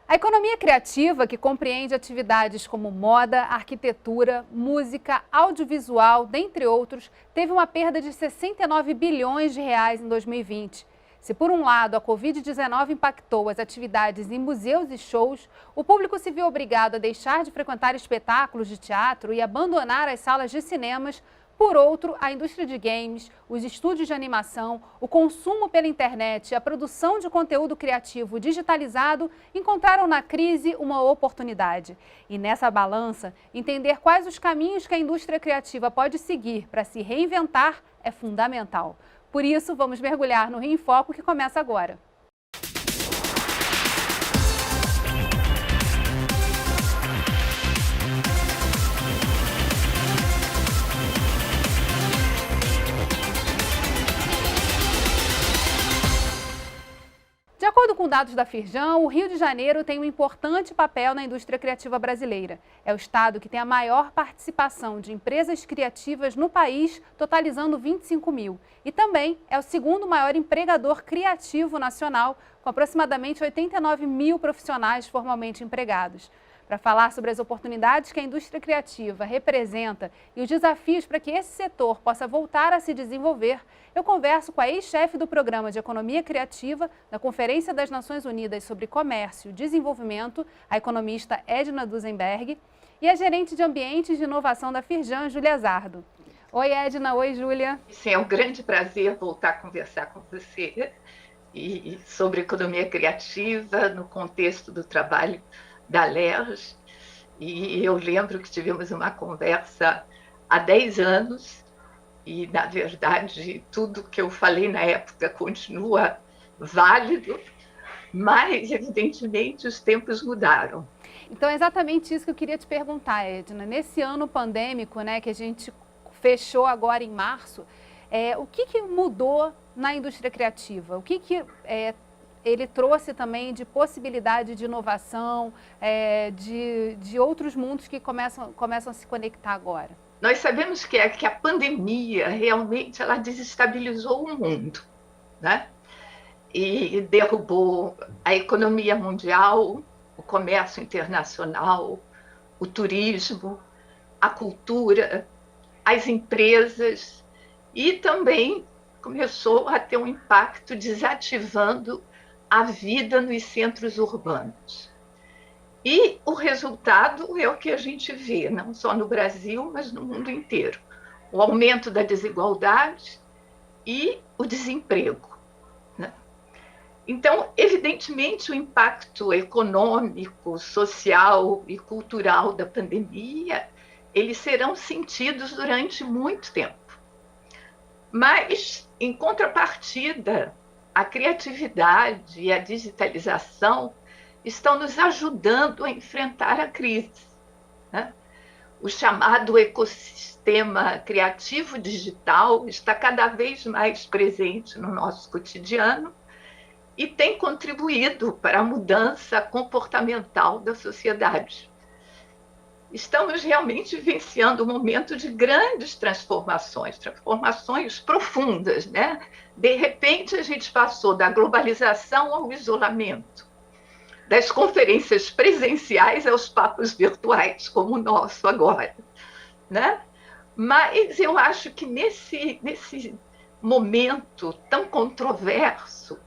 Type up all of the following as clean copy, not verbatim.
A economia criativa, que compreende atividades como moda, arquitetura, música, audiovisual, dentre outros, teve uma perda de 69 bilhões de reais em 2020. Se por um lado a Covid-19 impactou as atividades em museus e shows, o público se viu obrigado a deixar de frequentar espetáculos de teatro e abandonar as salas de cinemas. Por outro, a indústria de games, os estúdios de animação, o consumo pela internet e a produção de conteúdo criativo digitalizado encontraram na crise uma oportunidade. E nessa balança, entender quais os caminhos que a indústria criativa pode seguir para se reinventar é fundamental. Por isso, vamos mergulhar no Rio em Foco, que começa agora. De acordo com dados da Firjan, o Rio de Janeiro tem um importante papel na indústria criativa brasileira. É o estado que tem a maior participação de empresas criativas no país, totalizando 25 mil. E também é o segundo maior empregador criativo nacional, com aproximadamente 89 mil profissionais formalmente empregados. Para falar sobre as oportunidades que a indústria criativa representa e os desafios para que esse setor possa voltar a se desenvolver, eu converso com a ex-chefe do Programa de Economia Criativa da Conferência das Nações Unidas sobre Comércio e Desenvolvimento, a economista Edna Duzenberg, e a gerente de Ambiente e de Inovação da Firjan, Júlia Zardo. Oi, Edna. Oi, Júlia. Sim, é um grande prazer voltar a conversar com você e sobre economia criativa no contexto do trabalho da LERJ, e eu lembro que tivemos uma conversa há 10 anos e, na verdade, tudo que eu falei na época continua válido, mas, evidentemente, os tempos mudaram. Então, é exatamente isso que eu queria te perguntar, Edna. Nesse ano pandêmico, né, que a gente fechou agora em março, o que mudou na indústria criativa? O que ele trouxe também de possibilidade de inovação, de outros mundos que começam a se conectar agora? Nós sabemos que a pandemia realmente ela desestabilizou o mundo, né? E derrubou a economia mundial, o comércio internacional, o turismo, a cultura, as empresas, e também começou a ter um impacto desativando a vida nos centros urbanos. E o resultado é o que a gente vê, não só no Brasil, mas no mundo inteiro. O aumento da desigualdade e o desemprego, né? Então, evidentemente, o impacto econômico, social e cultural da pandemia, eles serão sentidos durante muito tempo. Mas, em contrapartida, a criatividade e a digitalização estão nos ajudando a enfrentar a crise, né? O chamado ecossistema criativo digital está cada vez mais presente no nosso cotidiano e tem contribuído para a mudança comportamental da sociedade. Estamos realmente vivenciando um momento de grandes transformações profundas, né? De repente, a gente passou da globalização ao isolamento, das conferências presenciais aos papos virtuais, como o nosso agora, né? Mas eu acho que nesse momento tão controverso,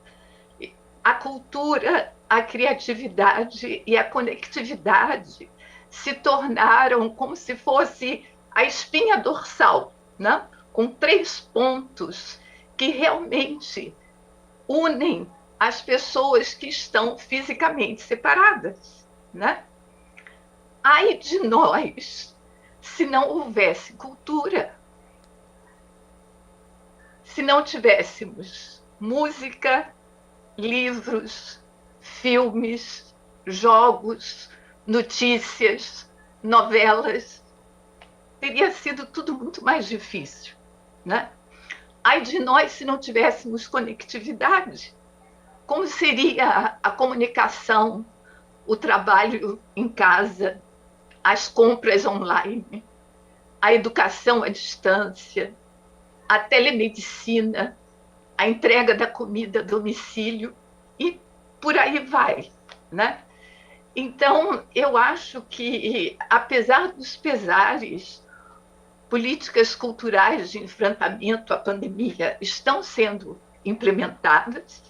a cultura, a criatividade e a conectividade se tornaram como se fosse a espinha dorsal, né? Com 3 pontos que realmente unem as pessoas que estão fisicamente separadas, né? Ai de nós, se não houvesse cultura, se não tivéssemos música, livros, filmes, jogos, notícias, novelas, teria sido tudo muito mais difícil, né? Ai de nós se não tivéssemos conectividade. Como seria a comunicação, o trabalho em casa, as compras online, a educação à distância, a telemedicina, a entrega da comida a domicílio e por aí vai, né? Então, eu acho que, apesar dos pesares, políticas culturais de enfrentamento à pandemia estão sendo implementadas,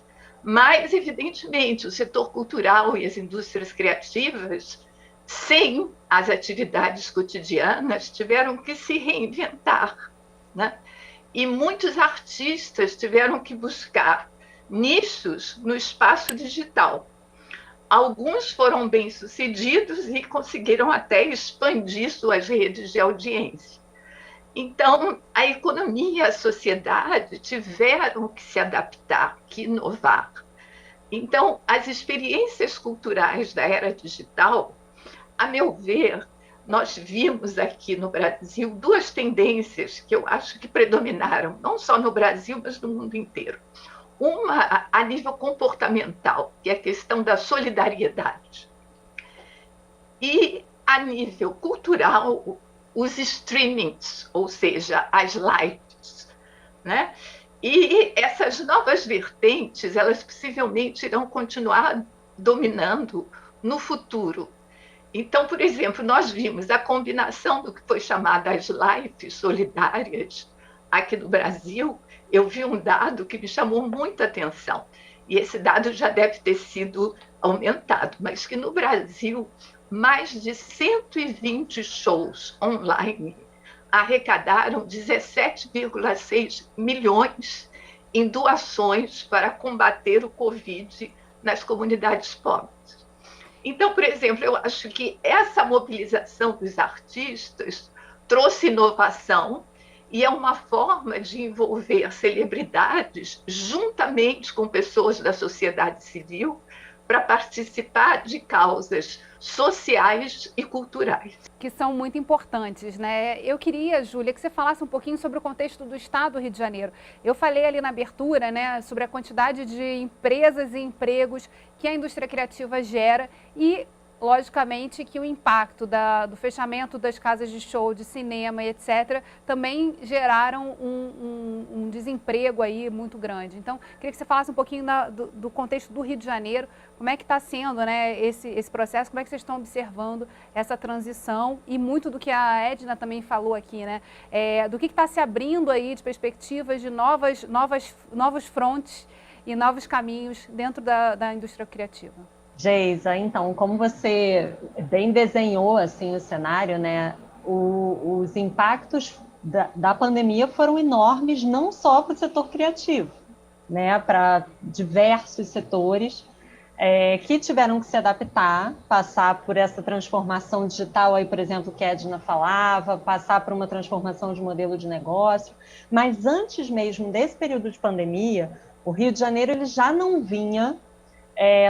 mas, evidentemente, o setor cultural e as indústrias criativas, sem as atividades cotidianas, tiveram que se reinventar, né? E muitos artistas tiveram que buscar nichos no espaço digital. Alguns foram bem-sucedidos e conseguiram até expandir suas redes de audiência. Então, a economia e a sociedade tiveram que se adaptar, que inovar. Então, as experiências culturais da era digital, a meu ver, nós vimos aqui no Brasil duas tendências que eu acho que predominaram, não só no Brasil, mas no mundo inteiro. Uma a nível comportamental, que é a questão da solidariedade. E a nível cultural, os streamings, ou seja, as lives, né? E essas novas vertentes, elas possivelmente irão continuar dominando no futuro. Então, por exemplo, nós vimos a combinação do que foi chamada as lives solidárias aqui no Brasil. Eu vi um dado que me chamou muita atenção, e esse dado já deve ter sido aumentado, mas que no Brasil, mais de 120 shows online arrecadaram 17,6 milhões em doações para combater o Covid nas comunidades pobres. Então, por exemplo, eu acho que essa mobilização dos artistas trouxe inovação e é uma forma de envolver celebridades juntamente com pessoas da sociedade civil para participar de causas sociais e culturais. Que são muito importantes, né? Eu queria, Júlia, que você falasse um pouquinho sobre o contexto do Estado do Rio de Janeiro. Eu falei ali na abertura, né, sobre a quantidade de empresas e empregos que a indústria criativa gera e, logicamente, que o impacto do fechamento das casas de show, de cinema e etc., também geraram um desemprego aí muito grande. Então, queria que você falasse um pouquinho do contexto do Rio de Janeiro, como é que está sendo, né, esse processo, como é que vocês estão observando essa transição e muito do que a Edna também falou aqui, né, do que está se abrindo aí de perspectivas de novos frontes e novos caminhos dentro da indústria criativa. Geisa, então, como você bem desenhou assim, o cenário, né, os impactos da pandemia foram enormes, não só para o setor criativo, né, para diversos setores que tiveram que se adaptar, passar por essa transformação digital, aí, por exemplo, que a Edna falava, passar por uma transformação de modelo de negócio. Mas antes mesmo desse período de pandemia, o Rio de Janeiro ele já não vinha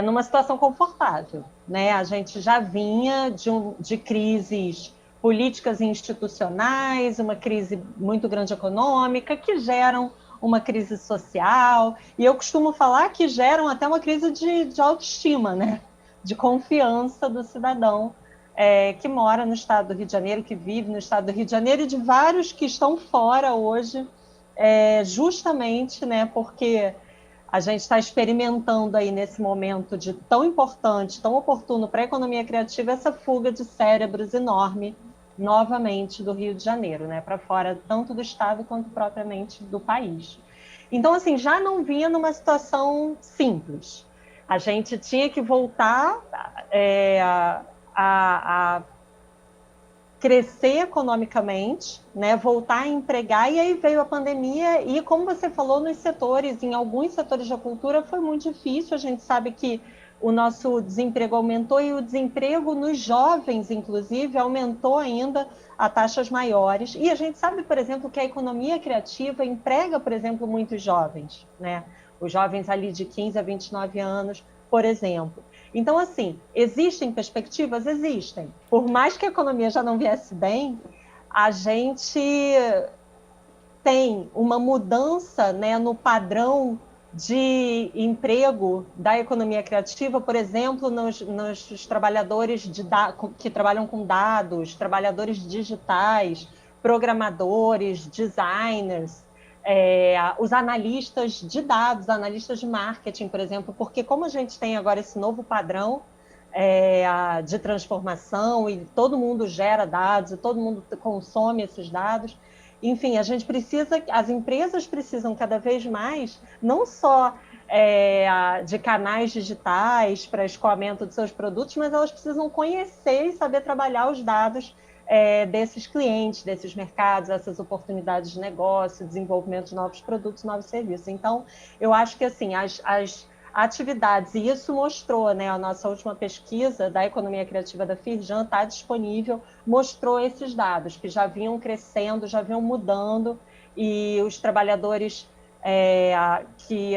numa situação confortável, né? A gente já vinha de crises políticas e institucionais, uma crise muito grande econômica, que geram uma crise social, e eu costumo falar que geram até uma crise de autoestima, né? De confiança do cidadão que mora no estado do Rio de Janeiro, que vive no estado do Rio de Janeiro, e de vários que estão fora hoje, justamente, né, porque a gente está experimentando aí nesse momento de tão importante, tão oportuno para a economia criativa, essa fuga de cérebros enorme, novamente, do Rio de Janeiro, né, para fora, tanto do estado quanto propriamente do país. Então, assim, já não vinha numa situação simples. A gente tinha que voltar a crescer economicamente, né, voltar a empregar, e aí veio a pandemia, e como você falou, nos setores, em alguns setores da cultura foi muito difícil. A gente sabe que o nosso desemprego aumentou, e o desemprego nos jovens, inclusive, aumentou ainda a taxas maiores. E a gente sabe, por exemplo, que a economia criativa emprega, por exemplo, muitos jovens, né? Os jovens ali de 15 a 29 anos, por exemplo. Então, assim, existem perspectivas? Existem. Por mais que a economia já não viesse bem, a gente tem uma mudança, né, no padrão de emprego da economia criativa, por exemplo, nos trabalhadores que trabalham com dados, trabalhadores digitais, programadores, designers, os analistas de dados, analistas de marketing, por exemplo, porque como a gente tem agora esse novo padrão, de transformação, e todo mundo gera dados, e todo mundo consome esses dados. Enfim, as empresas precisam cada vez mais, não só de canais digitais para escoamento de seus produtos, mas elas precisam conhecer e saber trabalhar os dados desses clientes, desses mercados, essas oportunidades de negócio, desenvolvimento de novos produtos, novos serviços. Então, eu acho que assim, as atividades, e isso mostrou, né, a nossa última pesquisa da economia criativa da Firjan está disponível, mostrou esses dados que já vinham crescendo, já vinham mudando, e os trabalhadores que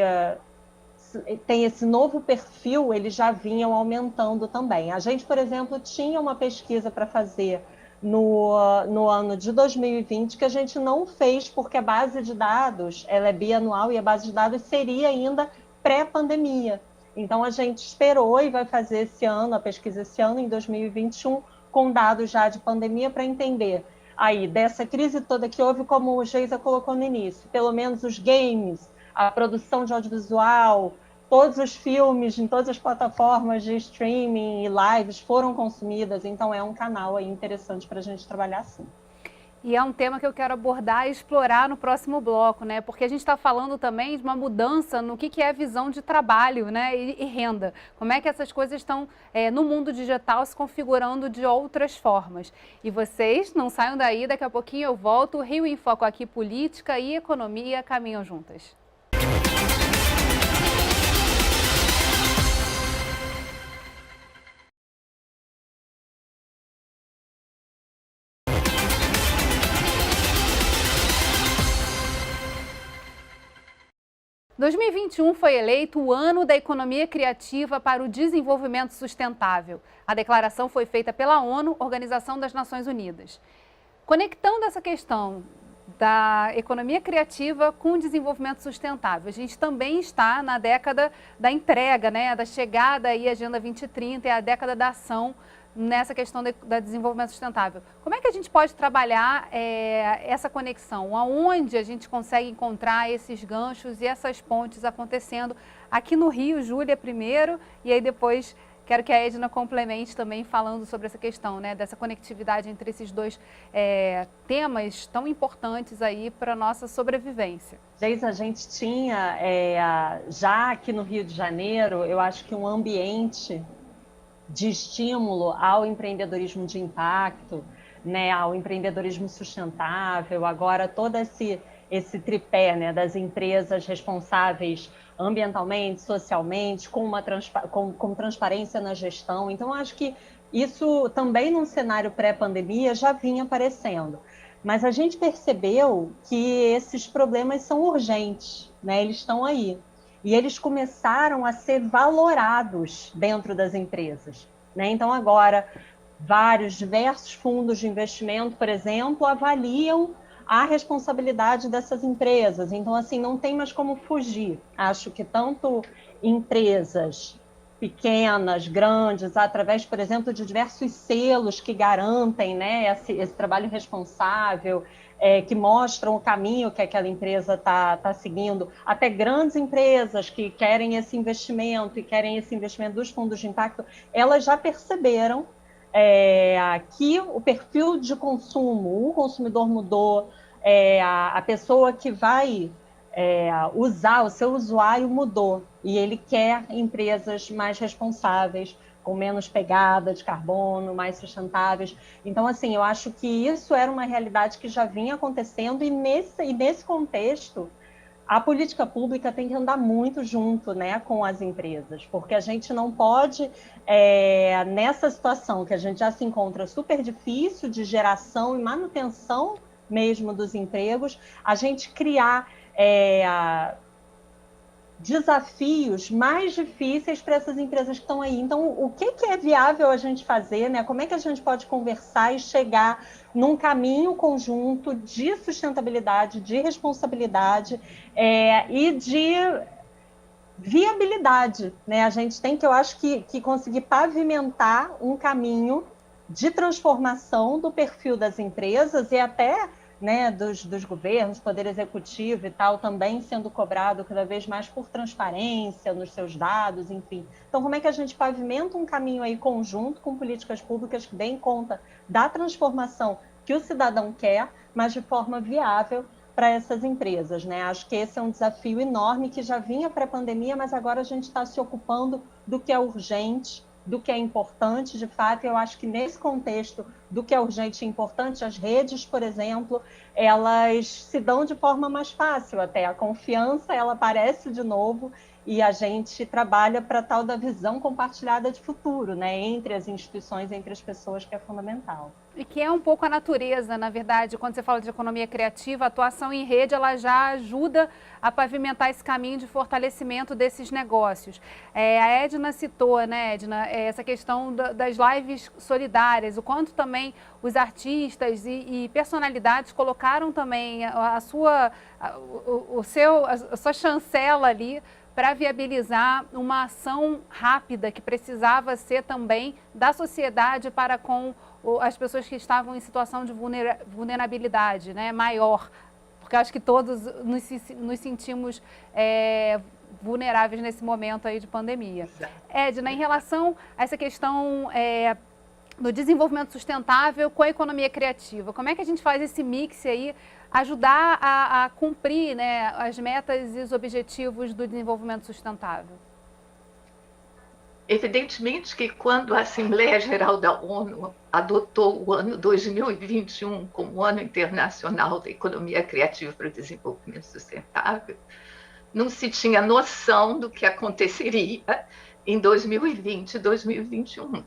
têm esse novo perfil, eles já vinham aumentando também. A gente, por exemplo, tinha uma pesquisa para fazer no ano de 2020 que a gente não fez porque a base de dados ela é bianual e a base de dados seria ainda pré-pandemia. Então, a gente esperou e vai fazer esse ano, a pesquisa esse ano, em 2021, com dados já de pandemia, para entender aí dessa crise toda que houve, como o Geisa colocou no início, pelo menos os games, a produção de audiovisual, todos os filmes em todas as plataformas de streaming e lives foram consumidas, então é um canal aí interessante para a gente trabalhar sim. E é um tema que eu quero abordar e explorar no próximo bloco, né? Porque a gente está falando também de uma mudança no que é a visão de trabalho, né? E renda. Como é que essas coisas estão no mundo digital se configurando de outras formas. E vocês não saiam daí, daqui a pouquinho eu volto. Rio em Foco aqui, política e economia caminham juntas. 2021 foi eleito o ano da economia criativa para o desenvolvimento sustentável. A declaração foi feita pela ONU, Organização das Nações Unidas. Conectando essa questão da economia criativa com o desenvolvimento sustentável, a gente também está na década da entrega, né, da chegada aí à Agenda 2030, é a década da ação nessa questão da desenvolvimento sustentável. Como é que a gente pode trabalhar essa conexão? Aonde a gente consegue encontrar esses ganchos e essas pontes acontecendo? Aqui no Rio, Júlia primeiro, e aí depois quero que a Edna complemente também falando sobre essa questão, né, dessa conectividade entre esses dois temas tão importantes aí para a nossa sobrevivência. Geisa, a gente tinha, já aqui no Rio de Janeiro, eu acho que um ambiente de estímulo ao empreendedorismo de impacto, né, ao empreendedorismo sustentável, agora todo esse tripé, né, das empresas responsáveis ambientalmente, socialmente, com transparência na gestão. Então, acho que isso também num cenário pré-pandemia já vinha aparecendo. Mas a gente percebeu que esses problemas são urgentes, né, eles estão aí. E eles começaram a ser valorados dentro das empresas, né? Então, agora, diversos fundos de investimento, por exemplo, avaliam a responsabilidade dessas empresas. Então, assim, não tem mais como fugir. Acho que tanto empresas pequenas, grandes, através, por exemplo, de diversos selos que garantem, né, esse trabalho responsável, que mostram o caminho que aquela empresa está seguindo, até grandes empresas que querem esse investimento e querem esse investimento dos fundos de impacto, elas já perceberam que o perfil de consumo, o consumidor mudou, a pessoa que vai usar, o seu usuário mudou, e ele quer empresas mais responsáveis, com menos pegada de carbono, mais sustentáveis. Então, assim, eu acho que isso era uma realidade que já vinha acontecendo, e nesse contexto, a política pública tem que andar muito junto, né, com as empresas, porque a gente não pode, nessa situação que a gente já se encontra super difícil de geração e manutenção mesmo dos empregos, a gente criar desafios mais difíceis para essas empresas que estão aí. Então, o que é viável a gente fazer, né? Como é que a gente pode conversar e chegar num caminho conjunto de sustentabilidade, de responsabilidade e de viabilidade, né? A gente tem que, eu acho que conseguir pavimentar um caminho de transformação do perfil das empresas e até né, dos governos, poder executivo e tal, também sendo cobrado cada vez mais por transparência nos seus dados, enfim. Então, como é que a gente pavimenta um caminho aí conjunto com políticas públicas que deem conta da transformação que o cidadão quer, mas de forma viável para essas empresas, né? Acho que esse é um desafio enorme que já vinha pré-pandemia, mas agora a gente está se ocupando do que é urgente, do que é importante, de fato. Eu acho que nesse contexto do que é urgente e importante, as redes, por exemplo, elas se dão de forma mais fácil até. A confiança, ela aparece de novo e a gente trabalha para tal da visão compartilhada de futuro, né? Entre as instituições, entre as pessoas, que é fundamental. E que é um pouco a natureza, na verdade, quando você fala de economia criativa, a atuação em rede, ela já ajuda a pavimentar esse caminho de fortalecimento desses negócios. A Edna citou, né, Edna, essa questão das lives solidárias, o quanto também os artistas e personalidades colocaram também a sua chancela ali para viabilizar uma ação rápida que precisava ser também da sociedade para com as pessoas que estavam em situação de vulnerabilidade, né, maior, porque acho que todos nos sentimos vulneráveis nesse momento aí de pandemia. Edna, em relação a essa questão do desenvolvimento sustentável com a economia criativa, como é que a gente faz esse mix aí, ajudar a cumprir, né, as metas e os objetivos do desenvolvimento sustentável? Evidentemente que quando a Assembleia Geral da ONU adotou o ano 2021 como o Ano Internacional da Economia Criativa para o Desenvolvimento Sustentável, não se tinha noção do que aconteceria em 2020 e 2021,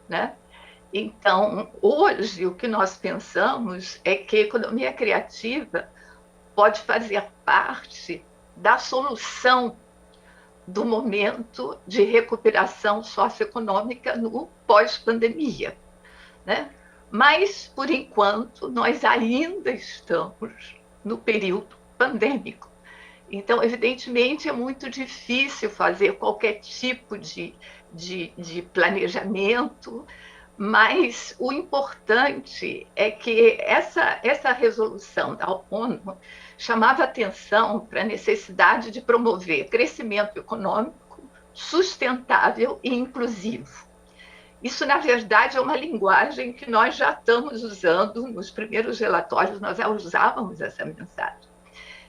né? Então, hoje, o que nós pensamos é que a economia criativa pode fazer parte da solução do momento de recuperação socioeconômica no pós-pandemia, né? Mas, por enquanto, nós ainda estamos no período pandêmico. Então, evidentemente, é muito difícil fazer qualquer tipo de planejamento, mas o importante é que essa resolução da ONU chamava atenção para a necessidade de promover crescimento econômico sustentável e inclusivo. Isso, na verdade, é uma linguagem que nós já estamos usando nos primeiros relatórios, nós já usávamos essa mensagem.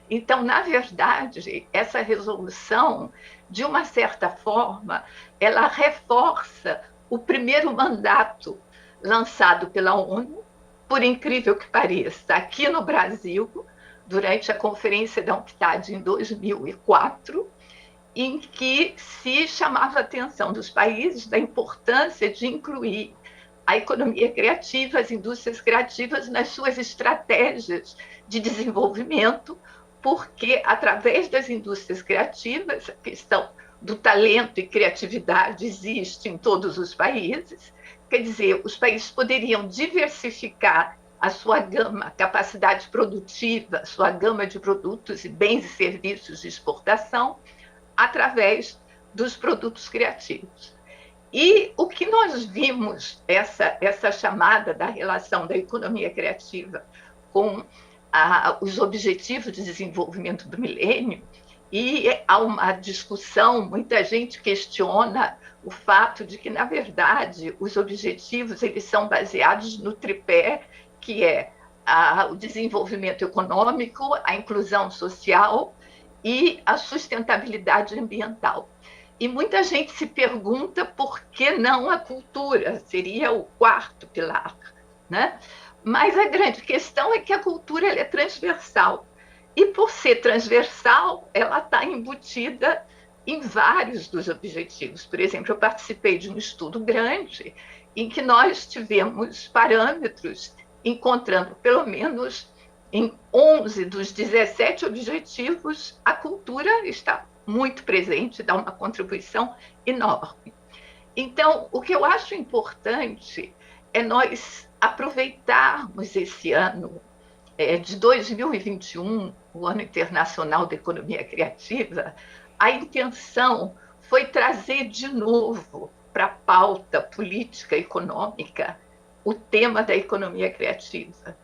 Então, na verdade, essa resolução, de uma certa forma, ela reforça o primeiro mandato lançado pela ONU, por incrível que pareça, aqui no Brasil, durante a Conferência da UNCTAD em 2004, em que se chamava a atenção dos países da importância de incluir a economia criativa, as indústrias criativas nas suas estratégias de desenvolvimento, porque, através das indústrias criativas, a questão do talento e criatividade existe em todos os países, quer dizer, os países poderiam diversificar a sua gama, a capacidade produtiva, a sua gama de produtos e bens e serviços de exportação, através dos produtos criativos. E o que nós vimos, essa chamada da relação da economia criativa com os objetivos de desenvolvimento do milênio, e há uma discussão, muita gente questiona o fato de que, na verdade, os objetivos eles são baseados no tripé, que é o desenvolvimento econômico, a inclusão social e a sustentabilidade ambiental. E muita gente se pergunta por que não a cultura, seria o quarto pilar, né? Mas a grande questão é que a cultura ela é transversal. E, por ser transversal, ela está embutida em vários dos objetivos. Por exemplo, eu participei de um estudo grande em que nós tivemos parâmetros encontrando, pelo menos em 11 dos 17 objetivos, a cultura está muito presente, dá uma contribuição enorme. Então, o que eu acho importante é nós aproveitarmos esse ano de 2021, o Ano Internacional da Economia Criativa. A intenção foi trazer de novo para a pauta política e econômica o tema da economia criativa.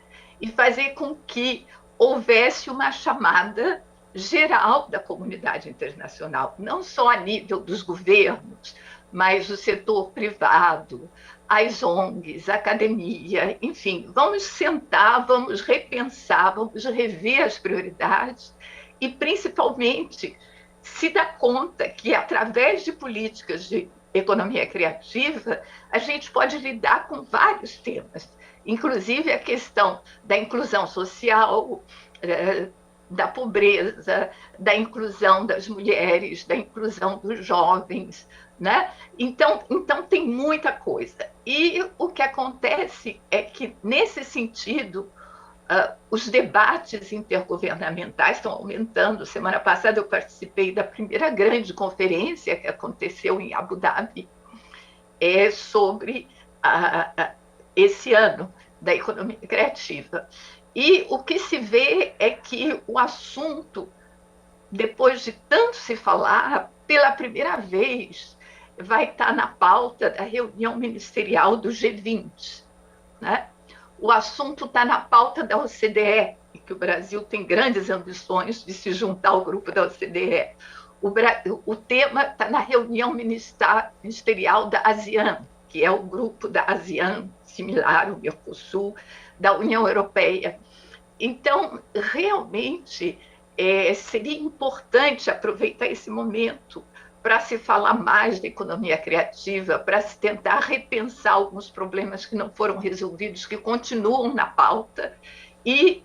e fazer com que houvesse uma chamada geral da comunidade internacional, não só a nível dos governos, mas o setor privado, as ONGs, a academia, enfim, vamos sentar, vamos repensar, vamos rever as prioridades e, principalmente, se dar conta que, através de políticas de economia criativa, a gente pode lidar com vários temas, inclusive a questão da inclusão social, da pobreza, da inclusão das mulheres, da inclusão dos jovens, né? Então tem muita coisa. E o que acontece é que, nesse sentido, os debates intergovernamentais estão aumentando. Semana passada eu participei da primeira grande conferência que aconteceu em Abu Dhabi sobre esse ano da economia criativa. E o que se vê é que o assunto, depois de tanto se falar, pela primeira vez vai estar na pauta da reunião ministerial do G20, né? O assunto está na pauta da OCDE, e que o Brasil tem grandes ambições de se juntar ao grupo da OCDE. O tema está na reunião ministerial da ASEAN, que é o grupo da ASEAN, similar ao Mercosul, da União Europeia. Então, realmente, seria importante aproveitar esse momento para se falar mais da economia criativa, para se tentar repensar alguns problemas que não foram resolvidos, que continuam na pauta, e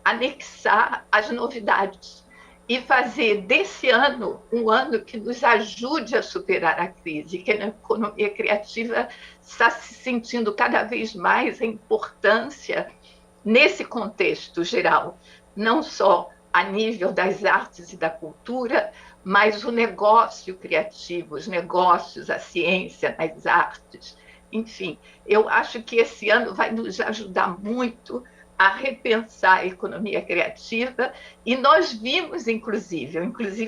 anexar as novidades. E fazer desse ano um ano que nos ajude a superar a crise, que a economia criativa está se sentindo cada vez mais a importância nesse contexto geral, não só a nível das artes e da cultura, mas o negócio criativo, os negócios, a ciência, as artes. Enfim, eu acho que esse ano vai nos ajudar muito a repensar a economia criativa, e nós vimos, inclusive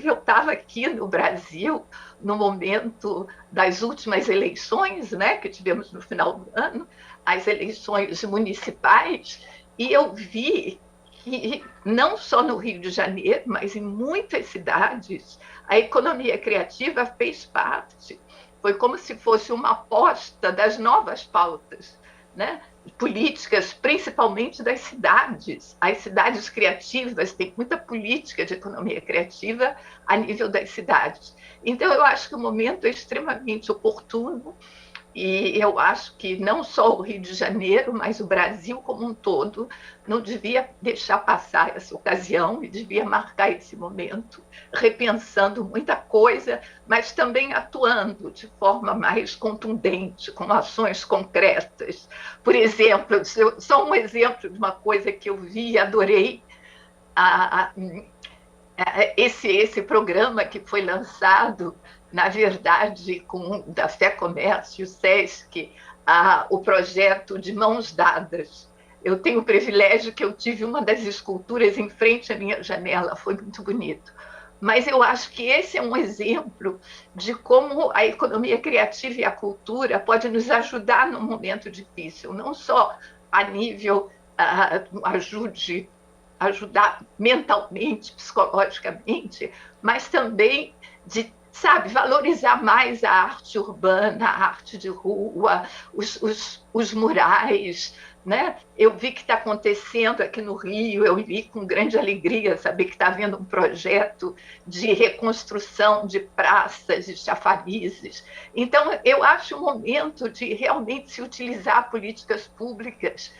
eu estava aqui no Brasil no momento das últimas eleições, né, que tivemos no final do ano, as eleições municipais, e eu vi que não só no Rio de Janeiro, mas em muitas cidades, a economia criativa fez parte. Foi como se fosse uma aposta das novas pautas, né? Políticas, principalmente das cidades. As cidades criativas têm muita política de economia criativa a nível das cidades. Então, eu acho que o momento é extremamente oportuno, e eu acho que não só o Rio de Janeiro, mas o Brasil como um todo não devia deixar passar essa ocasião e devia marcar esse momento, repensando muita coisa, mas também atuando de forma mais contundente, com ações concretas. Por exemplo, só um exemplo de uma coisa que eu vi e adorei, esse programa que foi lançado, na verdade, da Fé Comércio, o SESC, o projeto de Mãos Dadas. Eu tenho o privilégio que eu tive uma das esculturas em frente à minha janela, foi muito bonito. Mas eu acho que esse é um exemplo de como a economia criativa e a cultura pode nos ajudar num momento difícil, não só a nível ajudar mentalmente, psicologicamente, mas também de valorizar mais a arte urbana, a arte de rua, os murais, né? Eu vi que está acontecendo aqui no Rio, eu vi com grande alegria saber que está havendo um projeto de reconstrução de praças, de chafarizes. Então, eu acho o momento de realmente se utilizar políticas públicas,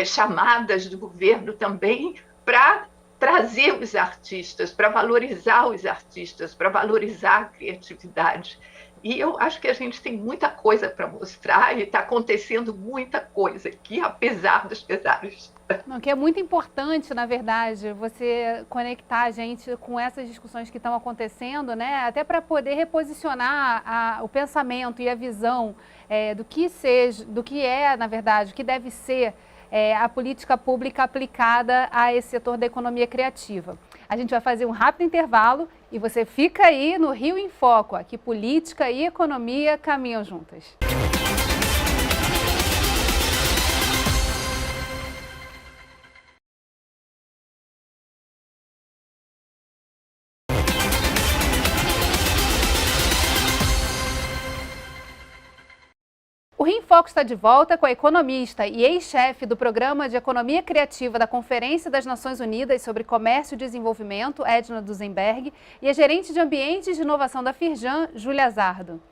chamadas do governo também, para trazer os artistas, para valorizar os artistas, para valorizar a criatividade. E eu acho que a gente tem muita coisa para mostrar e está acontecendo muita coisa aqui, apesar dos pesares. Não, que é muito importante, na verdade, você conectar a gente com essas discussões que estão acontecendo, né? Até para poder reposicionar o pensamento e a visão do que é, na verdade, o que deve ser a política pública aplicada a esse setor da economia criativa. A gente vai fazer um rápido intervalo e você fica aí no Rio em Foco, aqui política e economia caminham juntas. O Rio em Foco está de volta com a economista e ex-chefe do Programa de Economia Criativa da Conferência das Nações Unidas sobre Comércio e Desenvolvimento, Edna Duzenberg, e a gerente de Ambientes de Inovação da Firjan, Júlia Zardo.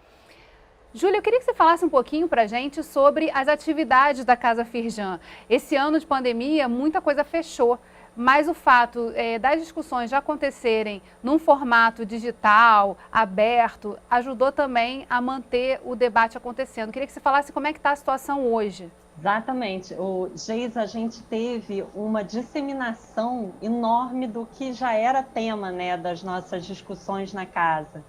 Júlia, eu queria que você falasse um pouquinho para a gente sobre as atividades da Casa Firjan. Esse ano de pandemia, muita coisa fechou. Mas o fato das discussões já acontecerem num formato digital, aberto, ajudou também a manter o debate acontecendo. Queria que você falasse como é que está a situação hoje. Exatamente. Geisa, a gente teve uma disseminação enorme do que já era tema, né, das nossas discussões na casa.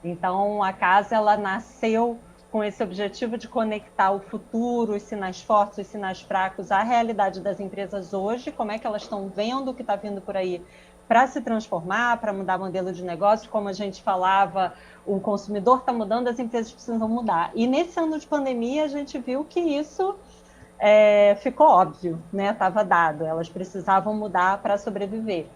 Então, a casa ela nasceu com esse objetivo de conectar o futuro, os sinais fortes, os sinais fracos, à realidade das empresas hoje, como é que elas estão vendo o que está vindo por aí para se transformar, para mudar modelo de negócio, como a gente falava, o consumidor está mudando, as empresas precisam mudar. E nesse ano de pandemia, a gente viu que isso ficou óbvio, né? Estava dado, elas precisavam mudar para sobreviver.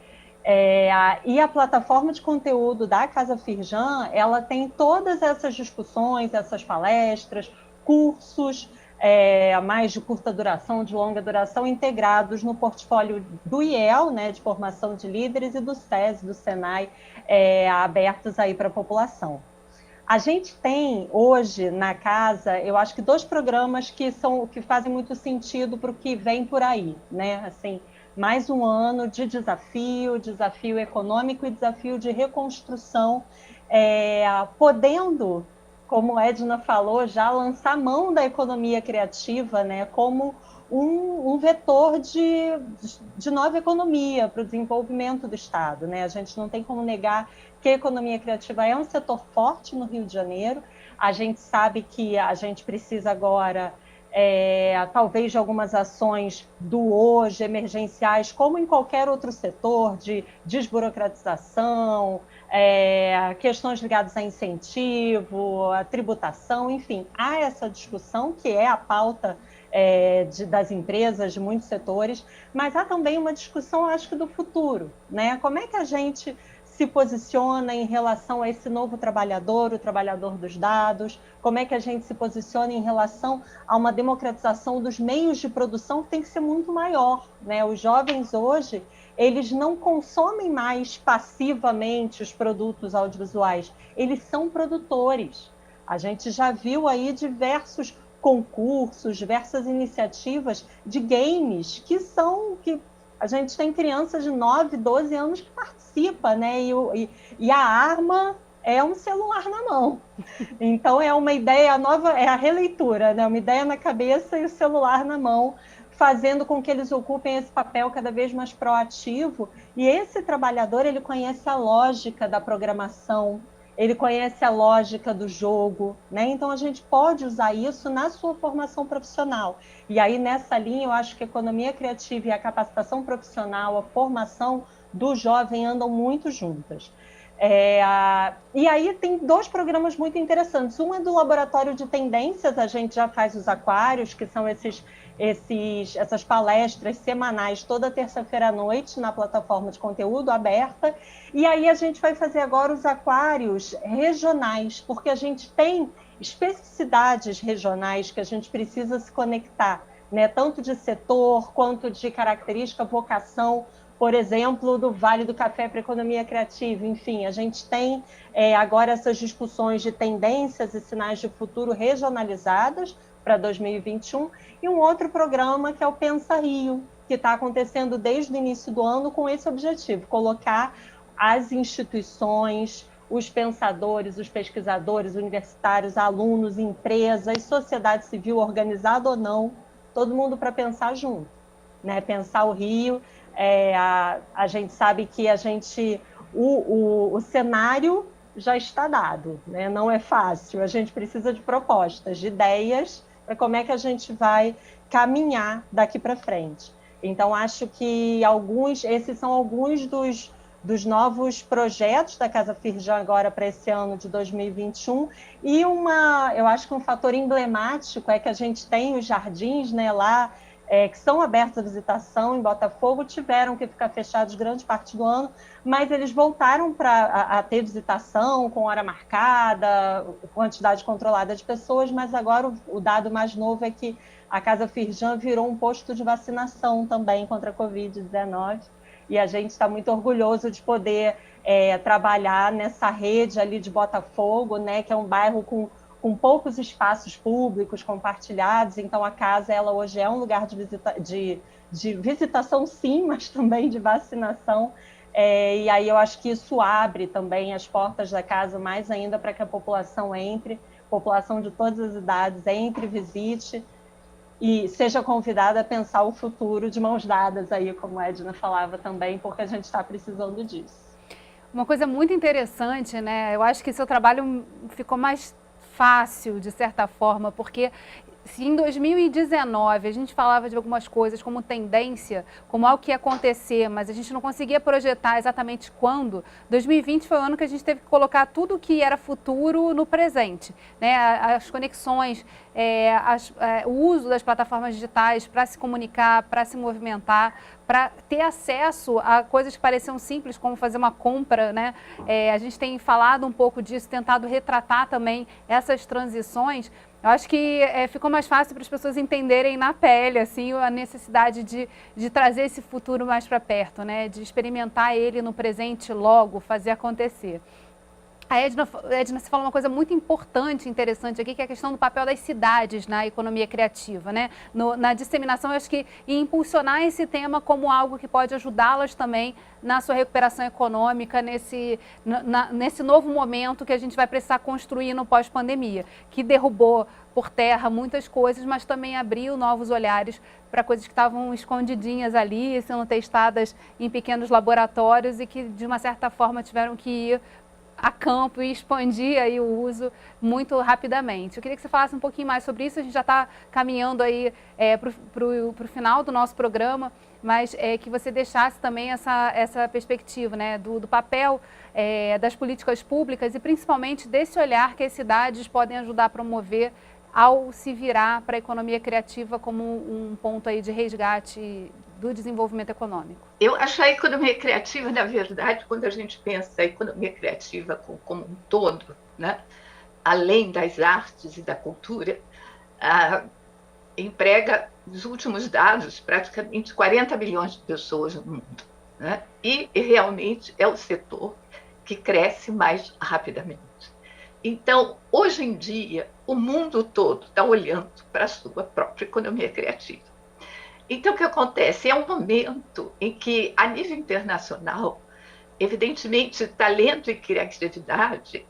E a plataforma de conteúdo da Casa Firjan, ela tem todas essas discussões, essas palestras, cursos, mais de curta duração, de longa duração, integrados no portfólio do IEL, né, de formação de líderes, e do SESI, do Senai, abertos aí para a população. A gente tem hoje na casa, eu acho que 2 programas que fazem muito sentido para o que vem por aí, né? Assim, mais um ano de desafio econômico e desafio de reconstrução, podendo, como a Edna falou, já lançar mão da economia criativa, né, como um vetor de nova economia para o desenvolvimento do Estado, né? A gente não tem como negar que a economia criativa é um setor forte no Rio de Janeiro. A gente sabe que a gente precisa agora talvez de algumas ações do hoje, emergenciais, como em qualquer outro setor, de desburocratização, questões ligadas a incentivo, a tributação, enfim, há essa discussão que é a pauta das empresas, de muitos setores, mas há também uma discussão, acho que, do futuro, né? Como é que a gente se posiciona em relação a esse novo trabalhador, o trabalhador dos dados, como é que a gente se posiciona em relação a uma democratização dos meios de produção que tem que ser muito maior, né? Os jovens hoje, eles não consomem mais passivamente os produtos audiovisuais, eles são produtores. A gente já viu aí diversos concursos, diversas iniciativas de games que a gente tem crianças de 9, 12 anos que participam, né? E a arma é um celular na mão. Então, é uma ideia nova, é a releitura, né? Uma ideia na cabeça e o celular na mão, fazendo com que eles ocupem esse papel cada vez mais proativo. E esse trabalhador, ele conhece a lógica da programação, ele conhece a lógica do jogo, né? Então a gente pode usar isso na sua formação profissional. E aí nessa linha eu acho que a economia criativa e a capacitação profissional, a formação do jovem andam muito juntas. E aí tem 2 programas muito interessantes. Um é do Laboratório de Tendências, a gente já faz os aquários, que são essas palestras semanais toda terça-feira à noite na plataforma de conteúdo aberta. E aí a gente vai fazer agora os aquários regionais, porque a gente tem especificidades regionais que a gente precisa se conectar, né? Tanto de setor quanto de característica, vocação, por exemplo, do Vale do Café para a economia criativa. Enfim, a gente tem agora essas discussões de tendências e sinais de futuro regionalizadas para 2021, e um outro programa que é o Pensa Rio, que está acontecendo desde o início do ano com esse objetivo, colocar as instituições, os pensadores, os pesquisadores, universitários, alunos, empresas, sociedade civil, organizada ou não, todo mundo para pensar junto, né? Pensar o Rio. A gente sabe que o cenário já está dado, né? Não é fácil, a gente precisa de propostas, de ideias para como é que a gente vai caminhar daqui para frente. Então, acho que esses são alguns dos novos projetos da Casa Firjan agora para esse ano de 2021. E eu acho que um fator emblemático é que a gente tem os jardins, né, lá que são abertos à visitação em Botafogo tiveram que ficar fechados grande parte do ano, mas eles voltaram a ter visitação com hora marcada, quantidade controlada de pessoas, mas agora o dado mais novo é que a Casa Firjan virou um posto de vacinação também contra a Covid-19, e a gente está muito orgulhoso de poder trabalhar nessa rede ali de Botafogo, né, que é um bairro com poucos espaços públicos compartilhados, então a casa ela hoje é um lugar de visitação sim, mas também de vacinação, e aí eu acho que isso abre também as portas da casa mais ainda para que a população entre, população de todas as idades, entre, visite e seja convidada a pensar o futuro de mãos dadas, aí, como a Edna falava também, porque a gente está precisando disso. Uma coisa muito interessante, né? Eu acho que seu trabalho ficou mais fácil, de certa forma, porque se em 2019 a gente falava de algumas coisas como tendência, como algo que ia acontecer, mas a gente não conseguia projetar exatamente quando, 2020 foi o ano que a gente teve que colocar tudo que era futuro no presente, né? As conexões, o uso das plataformas digitais para se comunicar, para se movimentar, para ter acesso a coisas que pareciam simples, como fazer uma compra, né? A gente tem falado um pouco disso, tentado retratar também essas transições. Eu acho que ficou mais fácil para as pessoas entenderem na pele, assim, a necessidade de trazer esse futuro mais para perto, né? De experimentar ele no presente logo, fazer acontecer. A Edna, você falou uma coisa muito importante, interessante aqui, que é a questão do papel das cidades na economia criativa, né? Na disseminação, eu acho que impulsionar esse tema como algo que pode ajudá-las também na sua recuperação econômica, nesse novo momento que a gente vai precisar construir no pós-pandemia, que derrubou por terra muitas coisas, mas também abriu novos olhares para coisas que estavam escondidinhas ali, sendo testadas em pequenos laboratórios e que, de uma certa forma, tiveram que ir a campo e expandir aí o uso muito rapidamente. Eu queria que você falasse um pouquinho mais sobre isso, a gente já está caminhando aí para o final do nosso programa, mas que você deixasse também essa perspectiva, né, do papel das políticas públicas e principalmente desse olhar que as cidades podem ajudar a promover ao se virar para a economia criativa como um ponto aí de resgate do desenvolvimento econômico. Eu acho a economia criativa, na verdade, quando a gente pensa a economia criativa como um todo, né, além das artes e da cultura, emprega, nos últimos dados, praticamente 40 milhões de pessoas no mundo, né, e realmente é o setor que cresce mais rapidamente. Então, hoje em dia, o mundo todo está olhando para a sua própria economia criativa. Então, o que acontece? É um momento em que, a nível internacional, evidentemente, talento e criatividade,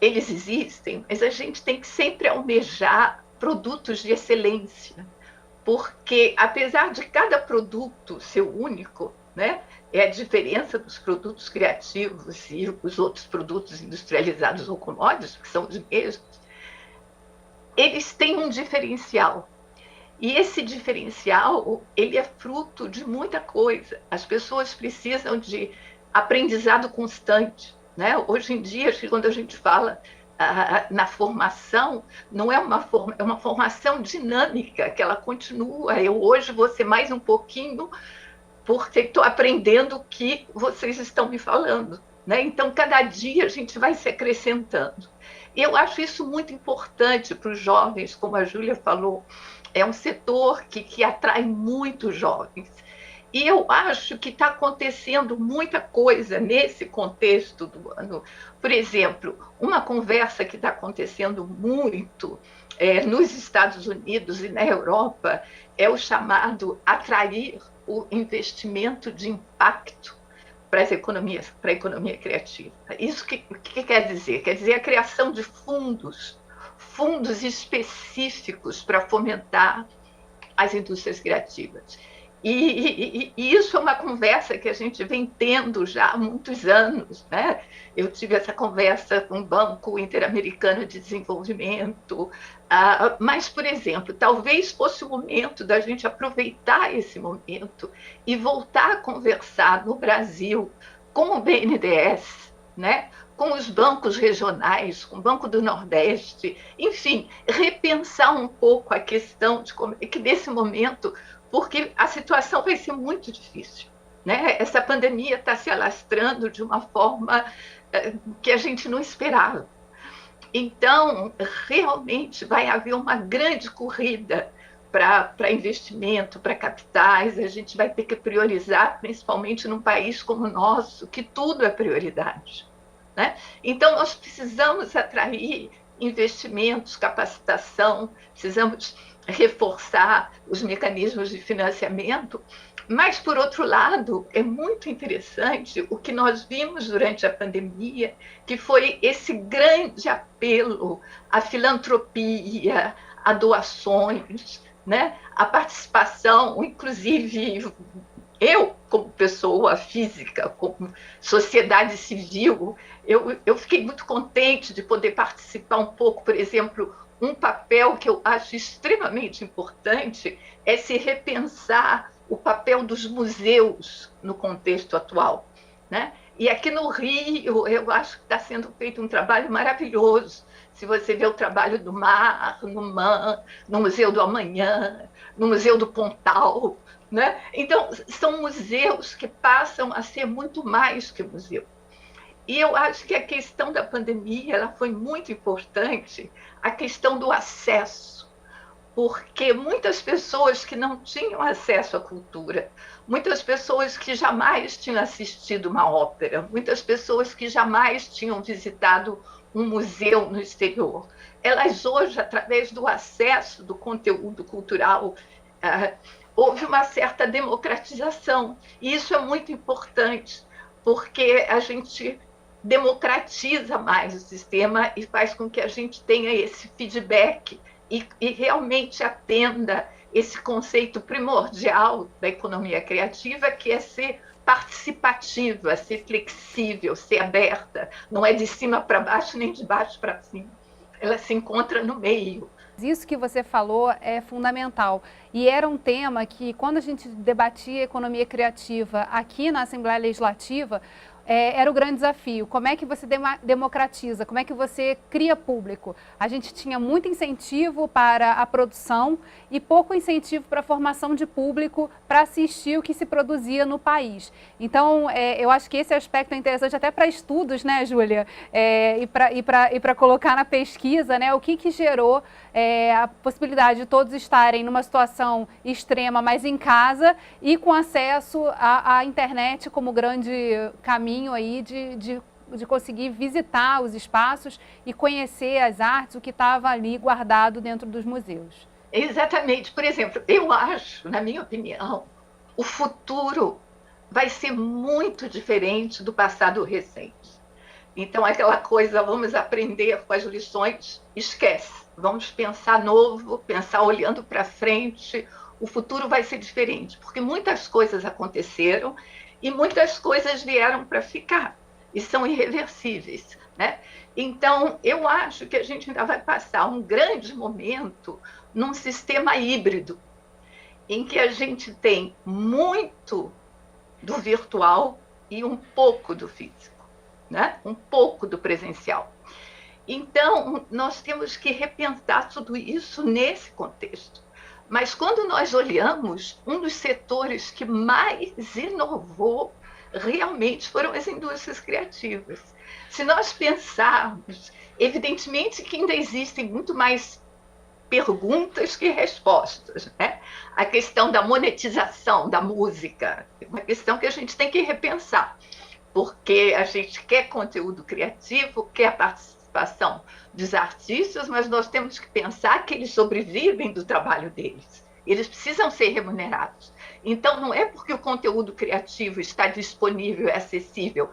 eles existem, mas a gente tem que sempre almejar produtos de excelência, porque, apesar de cada produto ser único, né, é a diferença dos produtos criativos e os outros produtos industrializados ou commodities, que são os mesmos, eles têm um diferencial. E esse diferencial, ele é fruto de muita coisa. As pessoas precisam de aprendizado constante, né? Hoje em dia, quando a gente fala na formação, não é é uma formação dinâmica, que ela continua. Eu hoje vou ser mais um pouquinho, porque estou aprendendo o que vocês estão me falando, né? Então, cada dia a gente vai se acrescentando. E eu acho isso muito importante para os jovens, como a Júlia falou, é um setor que atrai muitos jovens. E eu acho que está acontecendo muita coisa nesse contexto do ano. Por exemplo, uma conversa que está acontecendo muito nos Estados Unidos e na Europa é o chamado atrair o investimento de impacto para a economia criativa. Isso o que quer dizer? Quer dizer a criação de fundos específicos para fomentar as indústrias criativas. E isso é uma conversa que a gente vem tendo já há muitos anos, né? Eu tive essa conversa com o Banco Interamericano de Desenvolvimento, mas, por exemplo, talvez fosse o momento da gente aproveitar esse momento e voltar a conversar no Brasil com o BNDES, né? com os bancos regionais, com o Banco do Nordeste, enfim, repensar um pouco a questão de como é que nesse momento, porque a situação vai ser muito difícil, né? Essa pandemia está se alastrando de uma forma que a gente não esperava. Então, realmente vai haver uma grande corrida para investimento, para capitais, a gente vai ter que priorizar, principalmente num país como o nosso, que tudo é prioridade, né? Então, nós precisamos atrair investimentos, capacitação, precisamos reforçar os mecanismos de financiamento, mas, por outro lado, é muito interessante o que nós vimos durante a pandemia, que foi esse grande apelo à filantropia, a doações, né? A participação, inclusive eu, como pessoa física, como sociedade civil, eu fiquei muito contente de poder participar um pouco, por exemplo, um papel que eu acho extremamente importante é se repensar o papel dos museus no contexto atual, né? E aqui no Rio, eu acho que está sendo feito um trabalho maravilhoso. Se você vê o trabalho do Mar, no MAN, no Museu do Amanhã, no Museu do Pontal, né? Então, são museus que passam a ser muito mais que museu. E eu acho que a questão da pandemia ela foi muito importante, a questão do acesso, porque muitas pessoas que não tinham acesso à cultura, muitas pessoas que jamais tinham assistido uma ópera, muitas pessoas que jamais tinham visitado um museu no exterior, elas hoje, através do acesso do conteúdo cultural, houve uma certa democratização. E isso é muito importante, porque a gente democratiza mais o sistema e faz com que a gente tenha esse feedback e realmente atenda esse conceito primordial da economia criativa, que é ser participativa, ser flexível, ser aberta. Não é de cima para baixo, nem de baixo para cima. Ela se encontra no meio. Isso que você falou é fundamental. E era um tema que, quando a gente debatia economia criativa aqui na Assembleia Legislativa, era o grande desafio. Como é que você democratiza? Como é que você cria público? A gente tinha muito incentivo para a produção e pouco incentivo para a formação de público para assistir o que se produzia no país. Então, eu acho que esse aspecto é interessante até para estudos, né, Júlia? E para colocar na pesquisa, né, o que gerou a possibilidade de todos estarem numa situação extrema, mas em casa e com acesso à internet como grande caminho aí de conseguir visitar os espaços e conhecer as artes, o que estava ali guardado dentro dos museus. Exatamente. Por exemplo, eu acho, na minha opinião, o futuro vai ser muito diferente do passado recente. Então, aquela coisa, vamos aprender com as lições, esquece. Vamos pensar novo, pensar olhando para frente. O futuro vai ser diferente, porque muitas coisas aconteceram e muitas coisas vieram para ficar e são irreversíveis, né? Então, eu acho que a gente ainda vai passar um grande momento num sistema híbrido, em que a gente tem muito do virtual e um pouco do físico, né? Um pouco do presencial. Então, nós temos que repensar tudo isso nesse contexto. Mas quando nós olhamos, um dos setores que mais inovou realmente foram as indústrias criativas. Se nós pensarmos, evidentemente que ainda existem muito mais perguntas que respostas, né? A questão da monetização da música é uma questão que a gente tem que repensar, porque a gente quer conteúdo criativo, quer participação dos artistas, mas nós temos que pensar que eles sobrevivem do trabalho deles. Eles precisam ser remunerados. Então, não é porque o conteúdo criativo está disponível e acessível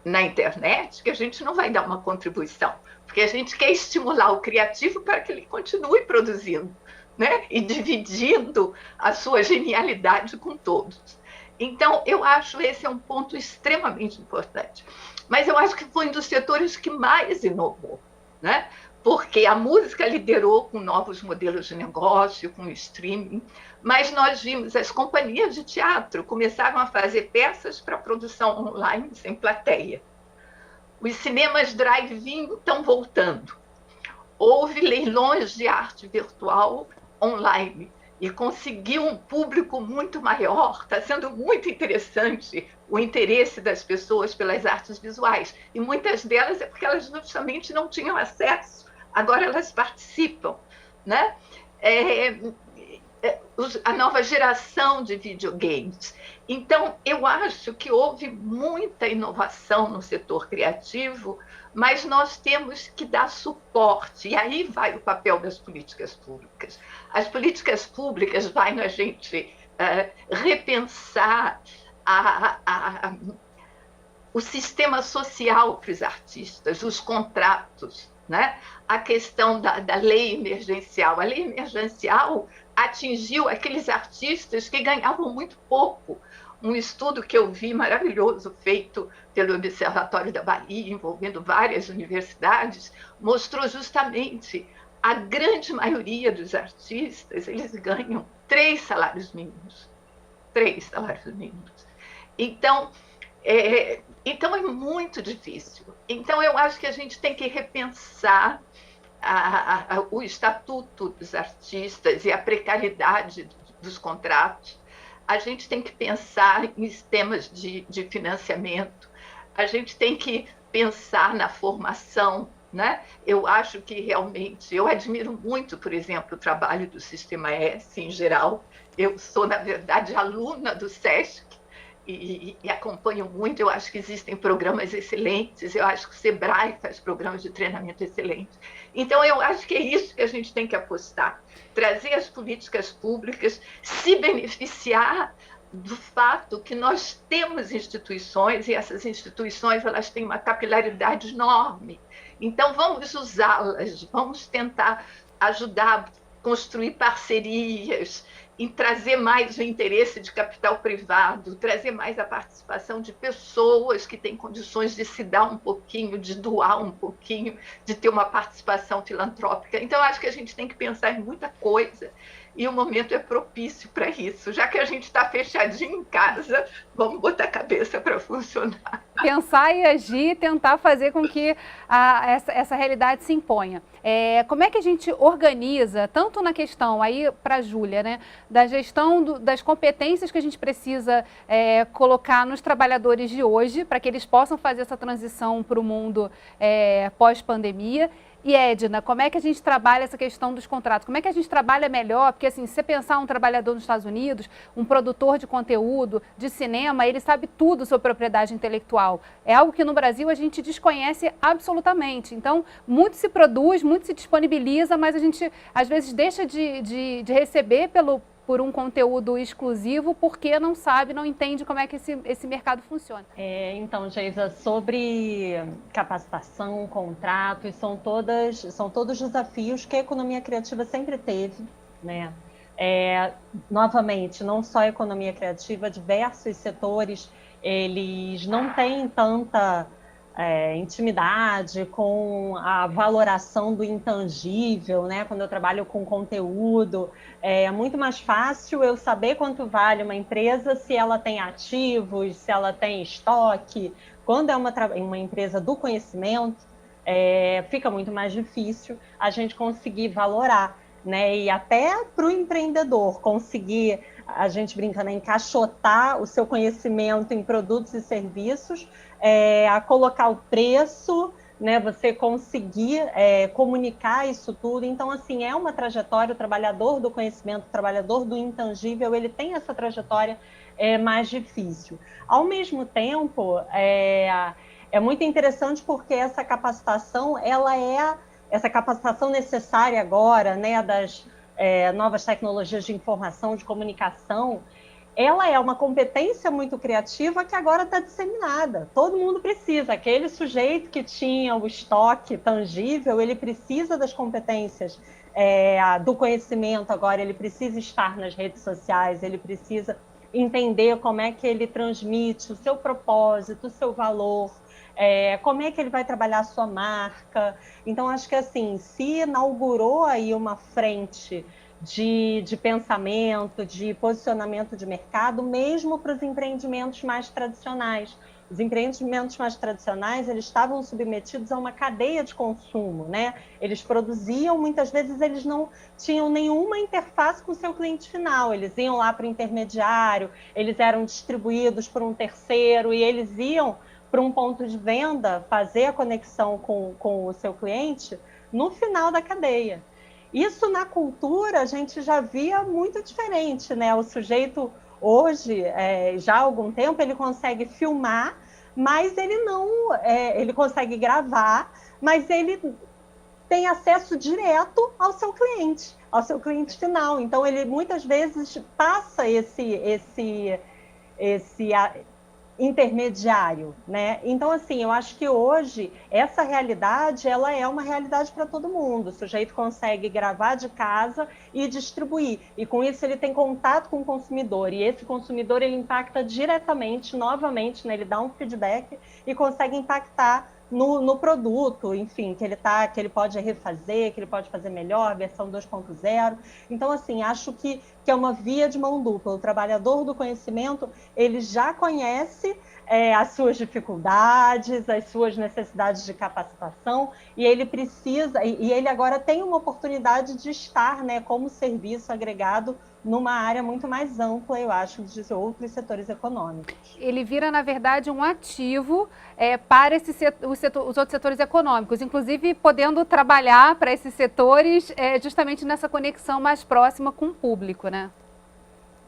na internet que a gente não vai dar uma contribuição, porque a gente quer estimular o criativo para que ele continue produzindo, né? E dividindo a sua genialidade com todos. Então, eu acho esse é um ponto extremamente importante. Mas eu acho que foi um dos setores que mais inovou, né? Porque a música liderou com novos modelos de negócio, com o streaming, mas nós vimos as companhias de teatro começaram a fazer peças para produção online sem plateia. Os cinemas drive-in estão voltando. Houve leilões de arte virtual online e conseguiu um público muito maior. Está sendo muito interessante o interesse das pessoas pelas artes visuais. E muitas delas é porque elas justamente não tinham acesso. Agora elas participam, né? A nova geração de videogames. Então, eu acho que houve muita inovação no setor criativo, mas nós temos que dar suporte, e aí vai o papel das políticas públicas. As políticas públicas vai na gente repensar o sistema social para os artistas, os contratos, né? A questão da lei emergencial. A lei emergencial atingiu aqueles artistas que ganhavam muito pouco. Um estudo que eu vi maravilhoso, feito pelo Observatório da Bahia, envolvendo várias universidades, mostrou justamente a grande maioria dos artistas, eles ganham 3 salários mínimos. 3 salários mínimos. Então é muito difícil. Então, eu acho que a gente tem que repensar o estatuto dos artistas e a precariedade dos contratos. A gente tem que pensar em sistemas de financiamento, a gente tem que pensar na formação, né? Eu acho que realmente, eu admiro muito, por exemplo, o trabalho do Sistema S em geral. Eu sou, na verdade, aluna do SESC e acompanho muito. Eu acho que existem programas excelentes, eu acho que o SEBRAE faz programas de treinamento excelentes. Então, eu acho que é isso que a gente tem que apostar, trazer as políticas públicas, se beneficiar do fato que nós temos instituições, e essas instituições elas têm uma capilaridade enorme. Então, vamos usá-las, vamos tentar ajudar a construir parcerias, em trazer mais o interesse de capital privado, trazer mais a participação de pessoas que têm condições de se dar um pouquinho, de doar um pouquinho, de ter uma participação filantrópica. Então, acho que a gente tem que pensar em muita coisa, e o momento é propício para isso. Já que a gente está fechadinho em casa, vamos botar a cabeça para funcionar. Pensar e agir, tentar fazer com que essa realidade se imponha. Como é que a gente organiza, tanto na questão, aí para a Júlia, né, da gestão das competências que a gente precisa colocar nos trabalhadores de hoje, para que eles possam fazer essa transição para o mundo pós-pandemia. E, Edna, como é que a gente trabalha essa questão dos contratos? Como é que a gente trabalha melhor? Porque, assim, se você pensar um trabalhador nos Estados Unidos, um produtor de conteúdo, de cinema, ele sabe tudo sobre propriedade intelectual. É algo que no Brasil a gente desconhece absolutamente. Então, muito se produz, muito se disponibiliza, mas a gente, às vezes, deixa de receber por um conteúdo exclusivo, porque não sabe, não entende como é que esse mercado funciona. Então, Geisa, sobre capacitação, contratos, são todos desafios que a economia criativa sempre teve, né? Novamente, não só a economia criativa, diversos setores, eles não têm tanta intimidade com a valoração do intangível, né? Quando eu trabalho com conteúdo, é muito mais fácil eu saber quanto vale uma empresa se ela tem ativos, se ela tem estoque. Quando é uma empresa do conhecimento, fica muito mais difícil a gente conseguir valorar, né? E até para o empreendedor conseguir, a gente brinca, né, encaixotar o seu conhecimento em produtos e serviços, a colocar o preço, né, você conseguir comunicar isso tudo. Então, assim, é uma trajetória, o trabalhador do conhecimento, o trabalhador do intangível, ele tem essa trajetória mais difícil. Ao mesmo tempo, é muito interessante porque essa capacitação, essa capacitação necessária agora, né, das novas tecnologias de informação, de comunicação, ela é uma competência muito criativa que agora está disseminada. Todo mundo precisa. Aquele sujeito que tinha o estoque tangível, ele precisa das competências do conhecimento agora, ele precisa estar nas redes sociais, ele precisa entender como é que ele transmite o seu propósito, o seu valor, como é que ele vai trabalhar a sua marca. Então, acho que assim, se inaugurou aí uma frente de pensamento, de posicionamento de mercado, mesmo para os empreendimentos mais tradicionais, os empreendimentos mais tradicionais, eles estavam submetidos a uma cadeia de consumo, né? Eles produziam, muitas vezes eles não tinham nenhuma interface com o seu cliente final, eles iam lá para o intermediário, eles eram distribuídos por um terceiro e eles iam para um ponto de venda fazer a conexão com o seu cliente no final da cadeia. Isso na cultura a gente já via muito diferente, né? O sujeito hoje, já há algum tempo, ele consegue filmar, mas ele não, ele consegue gravar, mas ele tem acesso direto ao seu cliente final. Então ele muitas vezes passa esse intermediário, né? Então, assim, eu acho que hoje essa realidade, ela é uma realidade para todo mundo. O sujeito consegue gravar de casa e distribuir, e com isso ele tem contato com o consumidor, e esse consumidor ele impacta diretamente, novamente, né? Ele dá um feedback e consegue impactar no produto, enfim, que ele pode refazer, que ele pode fazer melhor, versão 2.0. Então, assim, acho que é uma via de mão dupla. O trabalhador do conhecimento, ele já conhece as suas dificuldades, as suas necessidades de capacitação, e ele precisa, e ele agora tem uma oportunidade de estar, né, como serviço agregado numa área muito mais ampla, eu acho, de outros setores econômicos. Ele vira, na verdade, um ativo para os outros setores econômicos, inclusive podendo trabalhar para esses setores justamente nessa conexão mais próxima com o público, né?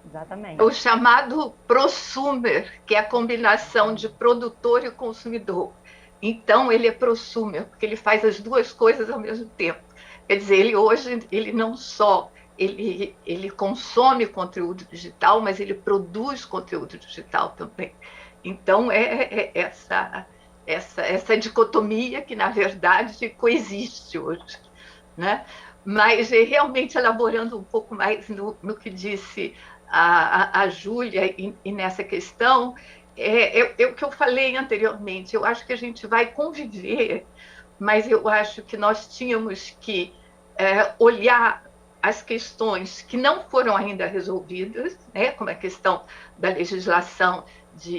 Exatamente. O chamado prosumer, que é a combinação de produtor e consumidor. Então, ele é prosumer, porque ele faz as duas coisas ao mesmo tempo. Quer dizer, ele hoje, ele não só ele consome conteúdo digital, mas ele produz conteúdo digital também. Então, essa dicotomia que, na verdade, coexiste hoje, né? Mas, realmente, elaborando um pouco mais no que disse a Júlia e nessa questão, o que eu falei anteriormente, eu acho que a gente vai conviver, mas eu acho que nós tínhamos que olhar as questões que não foram ainda resolvidas, né, como a questão da legislação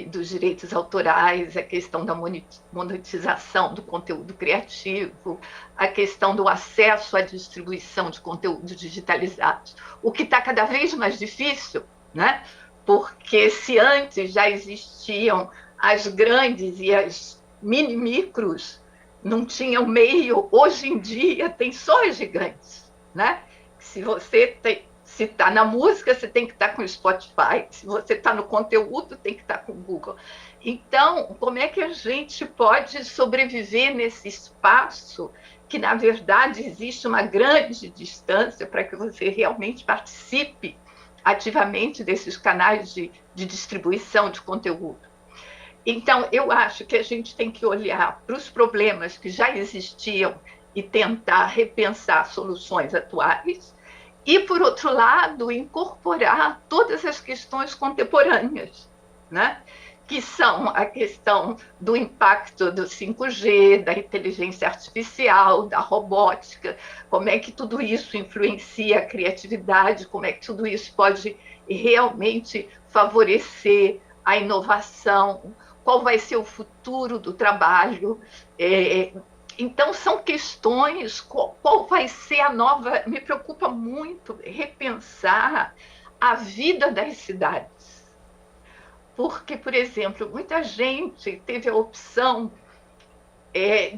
dos direitos autorais, a questão da monetização do conteúdo criativo, a questão do acesso à distribuição de conteúdos digitalizados, o que está cada vez mais difícil, né? Porque se antes já existiam as grandes e as micros, não tinham meio, hoje em dia tem só as gigantes, né? Se você está na música, você tem que estar com o Spotify. Se você está no conteúdo, tem que estar com o Google. Então, como é que a gente pode sobreviver nesse espaço que, na verdade, existe uma grande distância para que você realmente participe ativamente desses canais de distribuição de conteúdo? Então, eu acho que a gente tem que olhar para os problemas que já existiam e tentar repensar soluções atuais, e, por outro lado, incorporar todas as questões contemporâneas, né? Que são a questão do impacto do 5G, da inteligência artificial, da robótica, como é que tudo isso influencia a criatividade, como é que tudo isso pode realmente favorecer a inovação, qual vai ser o futuro do trabalho. Então, são questões, qual vai ser a nova... Me preocupa muito repensar a vida das cidades. Porque, por exemplo, muita gente teve a opção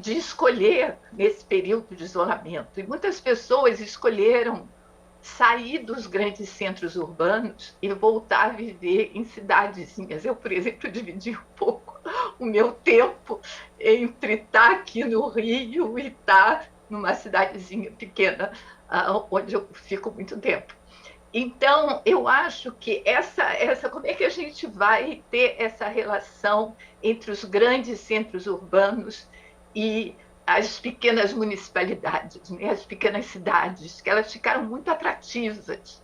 de escolher nesse período de isolamento. E muitas pessoas escolheram sair dos grandes centros urbanos e voltar a viver em cidadezinhas. Eu, por exemplo, dividi um pouco o meu tempo entre estar aqui no Rio e estar numa cidadezinha pequena, onde eu fico muito tempo. Então, eu acho que como é que a gente vai ter essa relação entre os grandes centros urbanos e as pequenas municipalidades, né, as pequenas cidades, que elas ficaram muito atrativas.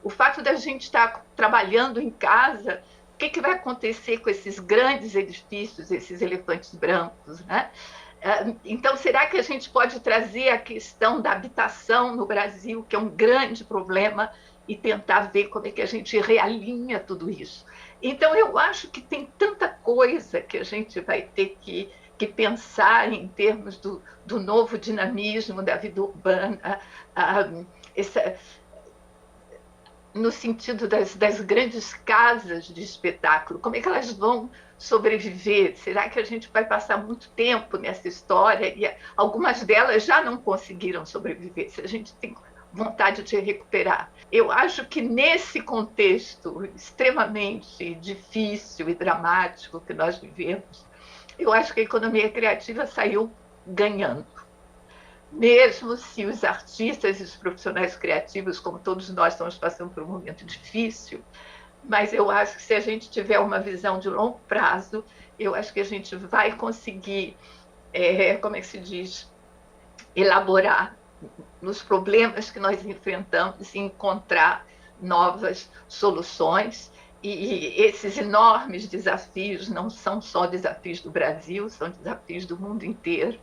O fato da gente estar trabalhando em casa, o que vai acontecer com esses grandes edifícios, esses elefantes brancos, né? Então, será que a gente pode trazer a questão da habitação no Brasil, que é um grande problema, e tentar ver como é que a gente realinha tudo isso? Então, eu acho que tem tanta coisa que a gente vai ter que pensar em termos do novo dinamismo da vida urbana, no sentido das grandes casas de espetáculo. Como é que elas vão sobreviver? Será que a gente vai passar muito tempo nessa história? E algumas delas já não conseguiram sobreviver. Se a gente tem vontade de recuperar. Eu acho que nesse contexto extremamente difícil e dramático que nós vivemos, eu acho que a economia criativa saiu ganhando. Mesmo se os artistas e os profissionais criativos, como todos nós, estamos passando por um momento difícil, mas eu acho que se a gente tiver uma visão de longo prazo, eu acho que a gente vai conseguir, como é que se diz, elaborar nos problemas que nós enfrentamos e encontrar novas soluções. E esses enormes desafios não são só desafios do Brasil, são desafios do mundo inteiro.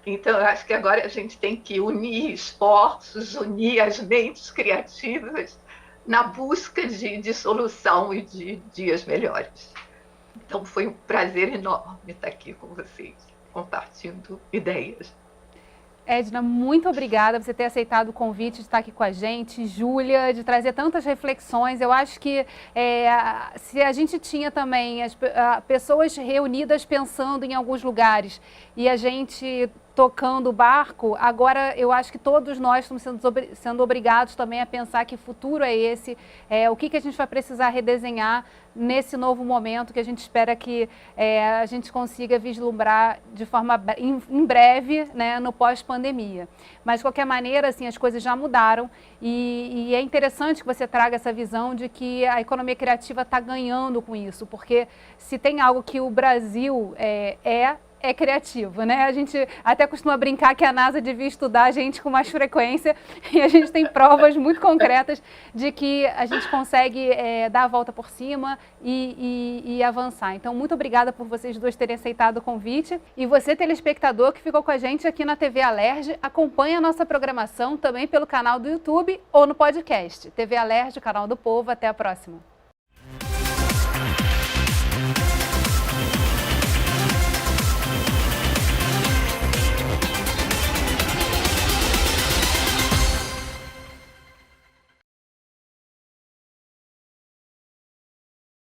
Então, eu acho que agora a gente tem que unir esforços, unir as mentes criativas na busca de solução e de dias melhores. Então, foi um prazer enorme estar aqui com vocês, compartilhando ideias. Edna, muito obrigada por você ter aceitado o convite de estar aqui com a gente. Júlia, de trazer tantas reflexões. Eu acho que se a gente tinha também as pessoas reunidas pensando em alguns lugares e a gente tocando o barco, agora eu acho que todos nós estamos sendo obrigados também a pensar que futuro é esse, o que a gente vai precisar redesenhar nesse novo momento que a gente espera que a gente consiga vislumbrar de forma em breve, né, no pós-pandemia. Mas, de qualquer maneira, assim, as coisas já mudaram e é interessante que você traga essa visão de que a economia criativa está ganhando com isso, porque se tem algo que o Brasil é criativo, né? A gente até costuma brincar que a NASA devia estudar a gente com mais frequência e a gente tem provas muito concretas de que a gente consegue dar a volta por cima e avançar. Então, muito obrigada por vocês dois terem aceitado o convite. E você, telespectador, que ficou com a gente aqui na TV Alerj, acompanhe a nossa programação também pelo canal do YouTube ou no podcast. TV Alerj, canal do Povo. Até a próxima.